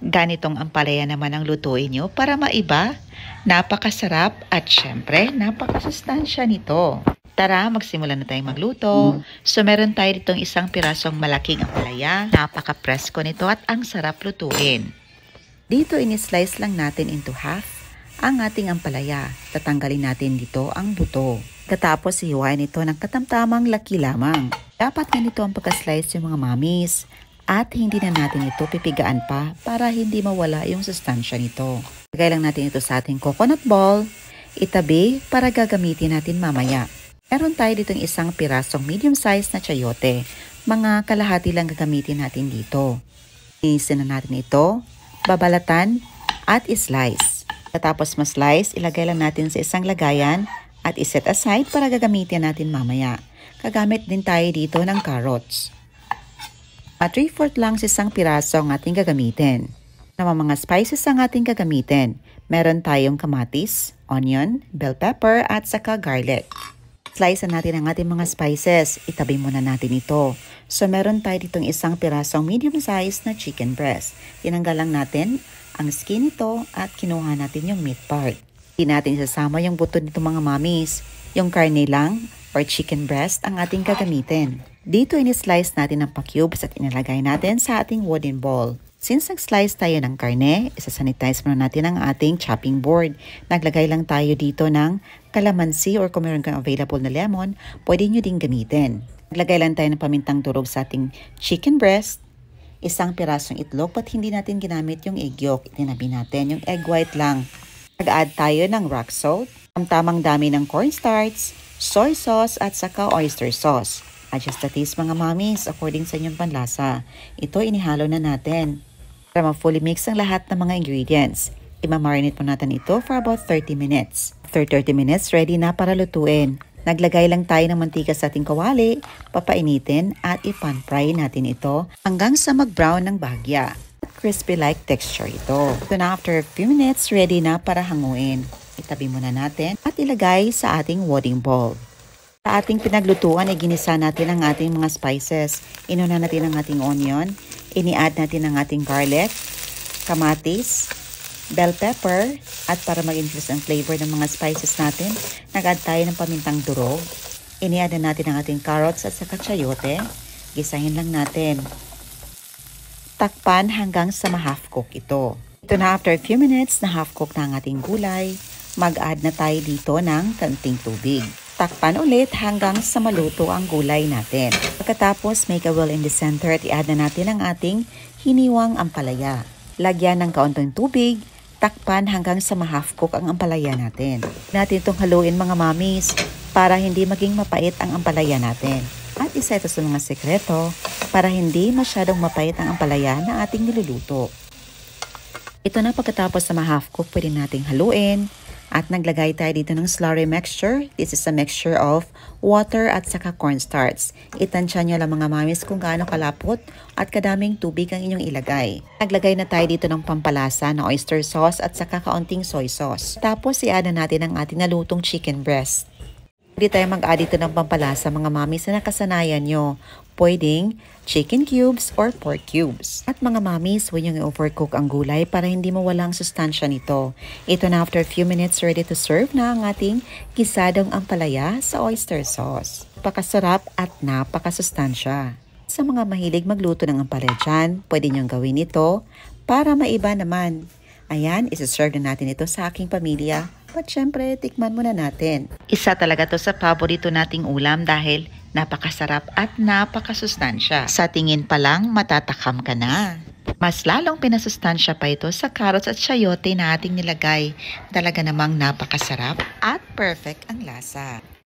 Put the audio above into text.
Ganitong ampalaya naman ang lutuin nyo para maiba, napakasarap at syempre napakasustansya nito. Tara, magsimula na tayong magluto. So meron tayo ditong isang pirasong malaking ampalaya. Napaka-presko nito at ang sarap lutuin. Dito ini-slice lang natin into half ang ating ampalaya. Tatanggalin natin dito ang buto. Katapos hiwain ito ng katamtamang laki lamang. Dapat ganito ang pagka-slice yung mga mamis. At hindi na natin ito pipigaan pa para hindi mawala yung sustansya nito. Lagay lang natin ito sa ating coconut ball. Itabi para gagamitin natin mamaya. Meron tayo ditong isang pirasong medium size na chayote. Mga kalahati lang gagamitin natin dito. Inisin na natin ito, babalatan at islice. Katapos ma-slice, ilagay lang natin sa isang lagayan at iset aside para gagamitin natin mamaya. Gagamit din tayo dito ng carrots. At 3/4 lang sa isang piraso ang ating gagamitin. Mga spices ang ating gagamitin. Meron tayong kamatis, onion, bell pepper at saka garlic. Slice natin ang ating mga spices. Itabi muna natin ito. So meron tayo ditong isang pirasong medium size na chicken breast. Tinanggal lang natin ang skin nito at kinuha natin yung meat part. Hindi natin isasama yung buto nito mga mamis. Yung karne lang or chicken breast ang ating gagamitin. Dito ini-slice natin ng pa-cubes at inilagay natin sa ating wooden bowl. Since nag-slice tayo ng karne, isasanitize muna natin ang ating chopping board. Naglagay lang tayo dito ng calamansi or kung meron kang available na lemon, pwede nyo din gamitin. Naglagay lang tayo ng pamintang durog sa ating chicken breast, isang pirasong itlog, but hindi natin ginamit yung egg yolk. Itinabi natin yung egg white lang. Nag-add tayo ng rock salt, tamang dami ng cornstarch, soy sauce at saka oyster sauce. Adjust the taste mga mamis according sa inyong panlasa. Ito inihalo na natin para ma-fully mix ang lahat ng mga ingredients. Ima-marinate po natin ito for about 30 minutes. After 30 minutes, ready na para lutuin. Naglagay lang tayo ng mantika sa ating kawali, papainitin at ipan-fry natin ito hanggang sa mag-brown ng bahagya. Crispy-like texture ito. So na after a few minutes, ready na para hanguin. Itabi muna natin at ilagay sa ating wooden bowl. Sa ating pinaglutuan, ginisa natin ang ating mga spices. Inuna natin ang ating onion. Ini-add natin ang ating garlic, kamatis, bell pepper, at para mag-infuse ang flavor ng mga spices natin, nag-add tayo ng pamintang durog. Ini-add natin ang ating carrots at saka chayote. Gisahin lang natin. Takpan hanggang sa ma-half cook ito. Ito na after a few minutes na half cook na ang ating gulay, mag-add na tayo dito ng kanting tubig. Takpan ulit hanggang sa maluto ang gulay natin. Pagkatapos, make a well in the center at i-add na natin ang ating hiniwang ampalaya. Lagyan ng kaunting tubig, takpan hanggang sa ma-half cook ang ampalaya natin. Natin itong haluin mga mamis para hindi maging mapait ang ampalaya natin. At isa ito sa mga sekreto para hindi masyadong mapait ang ampalaya na ating niluluto. Ito na pagkatapos sa ma-half cook, pwede nating haluin. At naglagay tayo dito ng slurry mixture. This is a mixture of water at saka cornstarch. Itansya nyo lang mga mamis kung gaano kalapot at kadaming tubig ang inyong ilagay. Naglagay na tayo dito ng pampalasa na oyster sauce at saka kaunting soy sauce. Tapos i-add na natin ang ating nalutong chicken breast. Pwede tayo mag-add dito ng pampalasa mga mamis na nakasanayan nyo. Pwedeng chicken cubes or pork cubes. At mga mamis, huwag nyo i-overcook ang gulay para hindi mawala ang sustansya nito. Ito na after a few minutes, ready to serve na ang ating gisadong ampalaya sa oyster sauce. Napakasarap at napakasustansya. Sa mga mahilig magluto ng ampalaya dyan, pwede nyo gawin ito para maiba naman. Ayan, isa-serve na natin ito sa aking pamilya. But syempre, tikman muna natin. Isa talaga to sa paborito nating ulam dahil napakasarap at napakasustansya. Sa tingin pa lang, matatakam ka na. Mas lalong pinasustansya pa ito sa carrots at chayote na ating nilagay. Talaga namang napakasarap at perfect ang lasa.